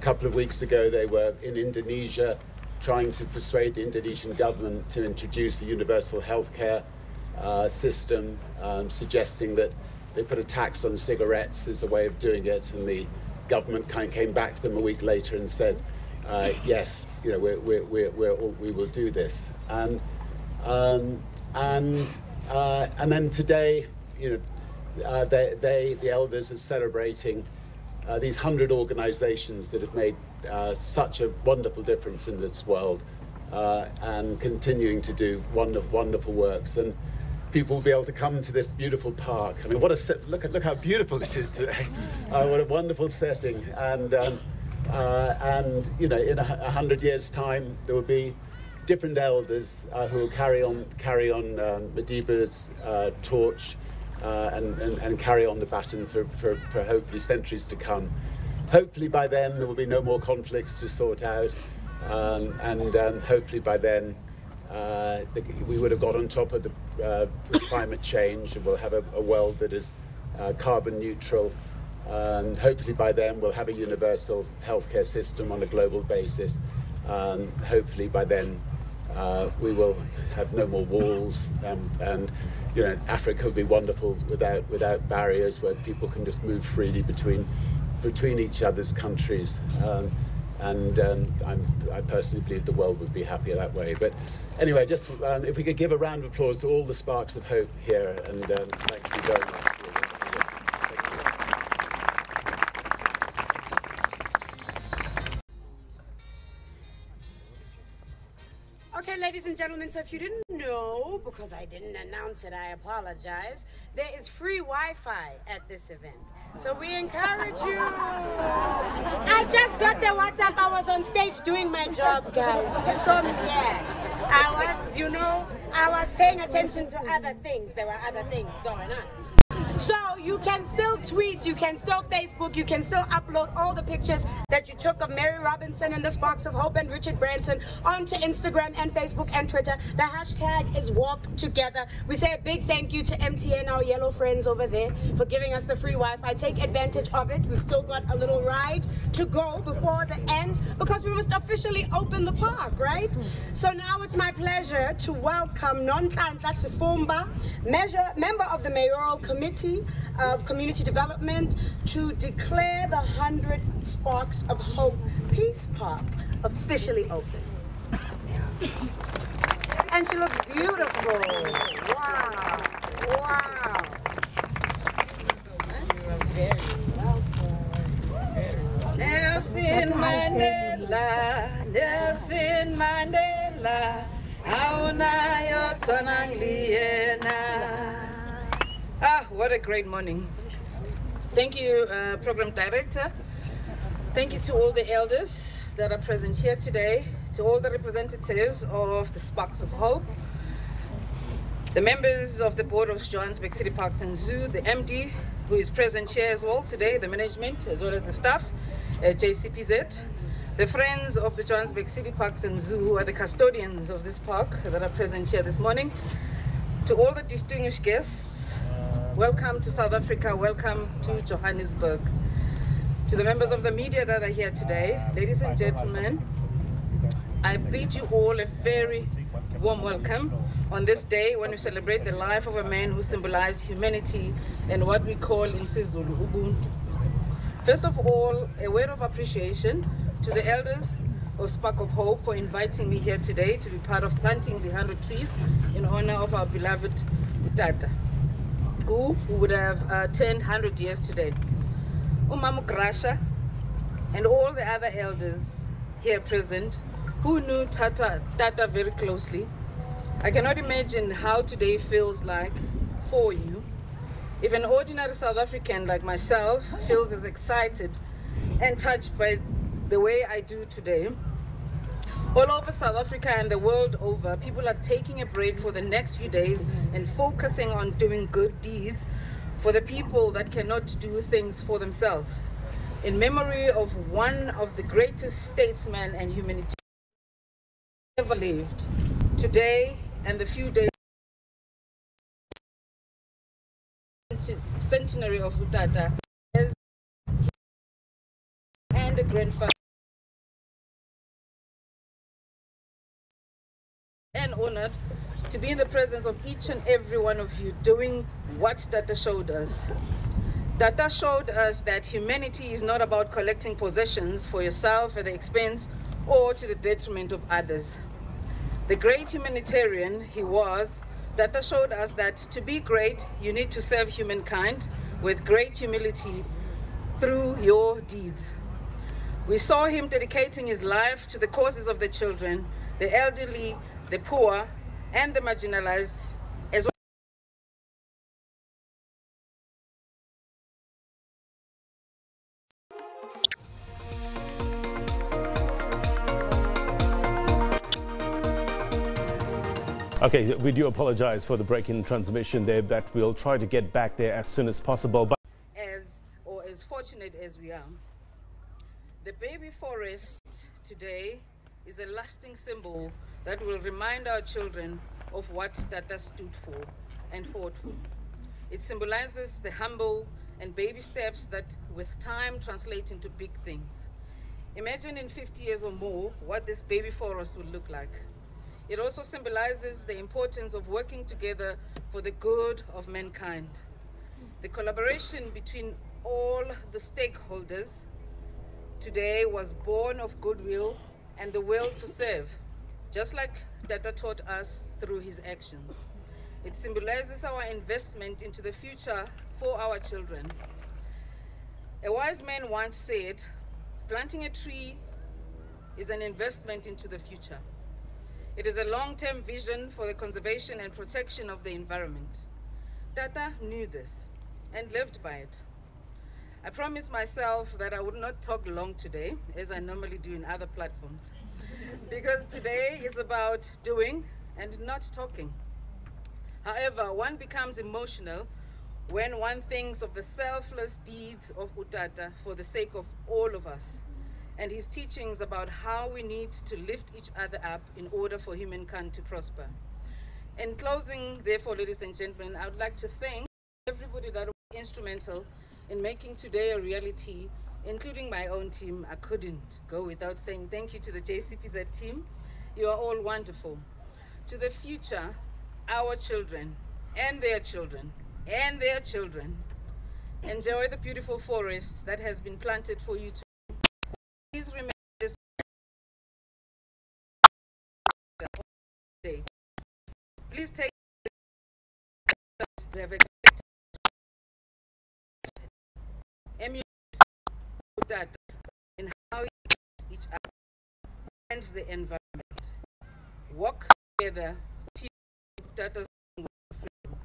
couple of weeks ago they were in Indonesia trying to persuade the Indonesian government to introduce a universal healthcare system, suggesting that they put a tax on cigarettes as a way of doing it, and the government came back to them a week later and said, yes, we will do this. And then today, the Elders are celebrating these 100 organizations that have made such a wonderful difference in this world, and continuing to do wonderful works. And people will be able to come to this beautiful park. I mean, what a look how beautiful it is today. What a wonderful setting. And in 100 years' time, there will be different Elders who will carry on Madiba's torch, and carry on the baton for hopefully centuries to come. Hopefully by then there will be no more conflicts to sort out, and hopefully by then we would have got on top of the climate change, and we'll have a world that is carbon neutral. And hopefully by then we'll have a universal healthcare system on a global basis. Hopefully by then we will have no more walls, and Africa will be wonderful without barriers, where people can just move freely between each other's countries. And I personally believe the world would be happier that way. But anyway, just if we could give a round of applause to all the sparks of hope here, and thank you very much. Okay, ladies and gentlemen, so if you didn't know, because I didn't announce it, I apologize, there is free Wi-Fi at this event. So we encourage you. I just got the WhatsApp. I was on stage doing my job, guys. You saw me, yeah. I was paying attention to other things. There were other things going on. So you can still tweet, you can still Facebook, you can still upload all the pictures that you took of Mary Robinson and the Sparks of Hope and Richard Branson onto Instagram and Facebook and Twitter. The hashtag is Walk Together. We say a big thank you to MTN, our yellow friends over there, for giving us the free Wi-Fi. Take advantage of it. We've still got a little ride to go before the end because we must officially open the park, right? So now it's my pleasure to welcome Nonhlanhla Sifumba, member of the Mayoral Committee of Community Development, to declare the 100 Sparks of Hope Peace Park officially open. And she looks beautiful. Wow. Wow. You are very welcome. Nelson Mandela, Nelson Mandela, Auna Yotanang Liena. Ah, what a great morning. Thank you, Program Director. Thank you to all the elders that are present here today, to all the representatives of the Sparks of Hope, the members of the Board of Johannesburg City Parks and Zoo, the MD, who is present here as well today, the management, as well as the staff at JCPZ, the friends of the Johannesburg City Parks and Zoo, who are the custodians of this park that are present here this morning, to all the distinguished guests, welcome to South Africa, welcome to Johannesburg. To the members of the media that are here today, ladies and gentlemen, I bid you all a very warm welcome on this day when we celebrate the life of a man who symbolized humanity and what we call in Sizulu, Ubuntu. First of all, a word of appreciation to the elders of Spark of Hope for inviting me here today to be part of planting the 100 trees in honor of our beloved Tata, who would have turned 100 years today. Umamu Grasha and all the other elders here present who knew Tata very closely. I cannot imagine how today feels like for you. If an ordinary South African like myself feels as excited and touched by the way I do today, all over South Africa and the world over, people are taking a break for the next few days and focusing on doing good deeds for the people that cannot do things for themselves. In memory of one of the greatest statesmen and humanitarians ever lived, today and the few days centenary of Utata and the grandfather, and honored to be in the presence of each and every one of you doing what Tata showed us. Tata showed us that humanity is not about collecting possessions for yourself at the expense or to the detriment of others. The great humanitarian he was, Tata showed us that to be great, you need to serve humankind with great humility through your deeds. We saw him dedicating his life to the causes of the children, the elderly, the poor, and the marginalized, as well. Okay, we do apologize for the break in transmission there, but we'll try to get back there as soon as possible. As fortunate as we are. The baby forest today is a lasting symbol that will remind our children of what Tata stood for and fought for. It symbolizes the humble and baby steps that with time translate into big things. Imagine in 50 years or more what this baby forest would look like. It also symbolizes the importance of working together for the good of mankind. The collaboration between all the stakeholders today was born of goodwill and the will to serve, just like Tata taught us through his actions. It symbolizes our investment into the future for our children. A wise man once said, planting a tree is an investment into the future. It is a long-term vision for the conservation and protection of the environment. Tata knew this and lived by it. I promised myself that I would not talk long today, as I normally do in other platforms, because today is about doing and not talking. However, one becomes emotional when one thinks of the selfless deeds of Utata for the sake of all of us, and his teachings about how we need to lift each other up in order for humankind to prosper. In closing, therefore, ladies and gentlemen, I would like to thank everybody that was instrumental in making today a reality, including my own team. I couldn't go without saying thank you to the JCPZ team. You are all wonderful. To the future, our children and their children and their children, enjoy the beautiful forest that has been planted for you today. Please remember this day. Please take to have accepted emulate that in how you treat each other and the environment. Work together to Tata's freedom.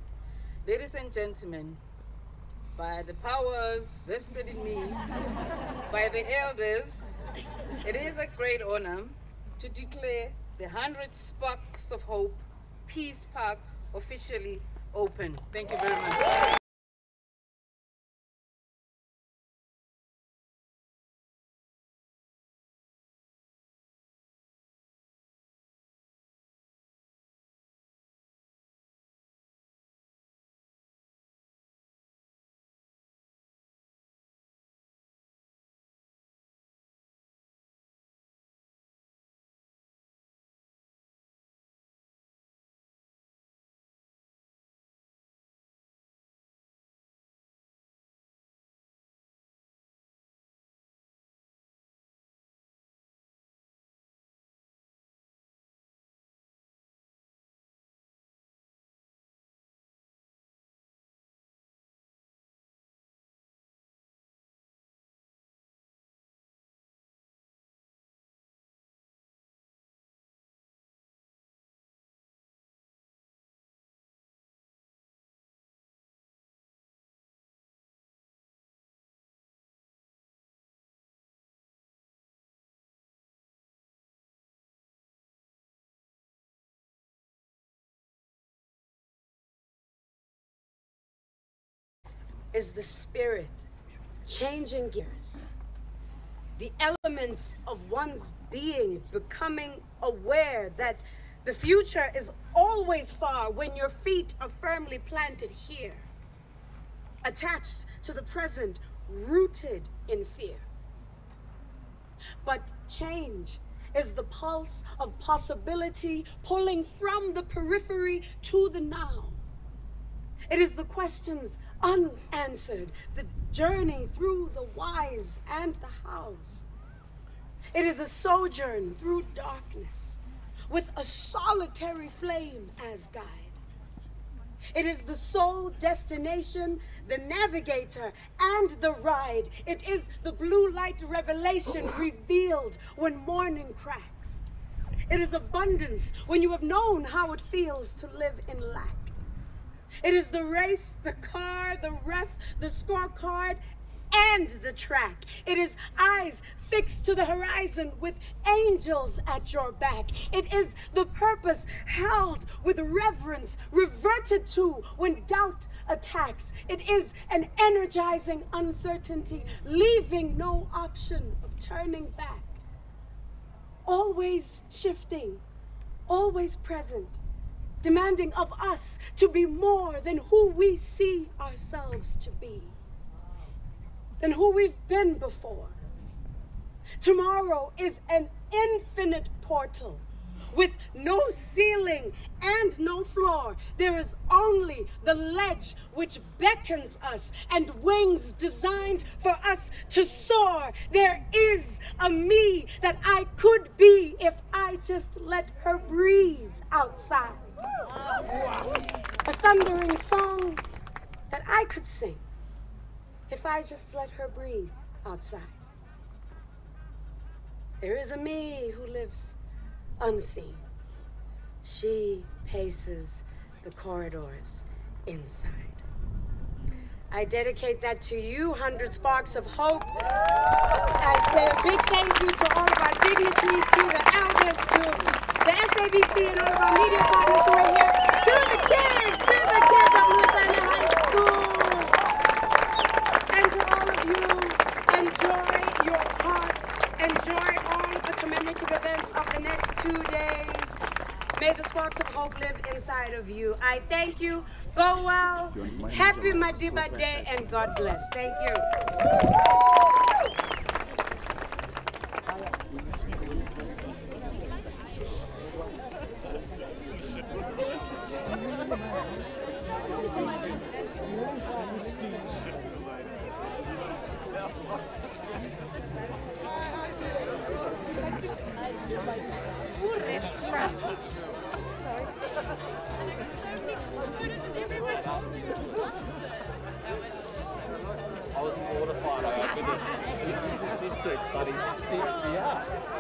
Ladies and gentlemen, by the powers vested in me by the elders, it is a great honor to declare the 100 Sparks of Hope Peace Park officially open. Thank you very much. Is the spirit changing gears, the elements of one's being becoming aware that the future is always far when your feet are firmly planted here, attached to the present, rooted in fear. But change is the pulse of possibility pulling from the periphery to the now. It is the questions unanswered, the journey through the whys and the hows. It is a sojourn through darkness with a solitary flame as guide. It is the sole destination, the navigator, and the ride. It is the blue light revelation revealed when morning cracks. It is abundance when you have known how it feels to live in lack. It is the race, the car, the ref, the scorecard, and the track. It is eyes fixed to the horizon with angels at your back. It is the purpose held with reverence, reverted to when doubt attacks. It is an energizing uncertainty, leaving no option of turning back. Always shifting, always present, demanding of us to be more than who we see ourselves to be, than who we've been before. Tomorrow is an infinite portal with no ceiling and no floor. There is only the ledge which beckons us and wings designed for us to soar. There is a me that I could be if I just let her breathe outside. A thundering song that I could sing if I just let her breathe outside. There is a me who lives unseen. She paces the corridors inside. I dedicate that to you, 100 Sparks of Hope. I say a big thank you to all of our dignitaries, to the elders, to the SABC and all of our media partners who are here, to the kids of Louisiana High School. And to all of you, enjoy your park, enjoy all of the commemorative events of the next 2 days. May the sparks of hope live inside of you. I thank you. Go well. Happy Madiba Day and God bless. Thank you. I was mortified. I did it. He uses this trick, but he stitched me up.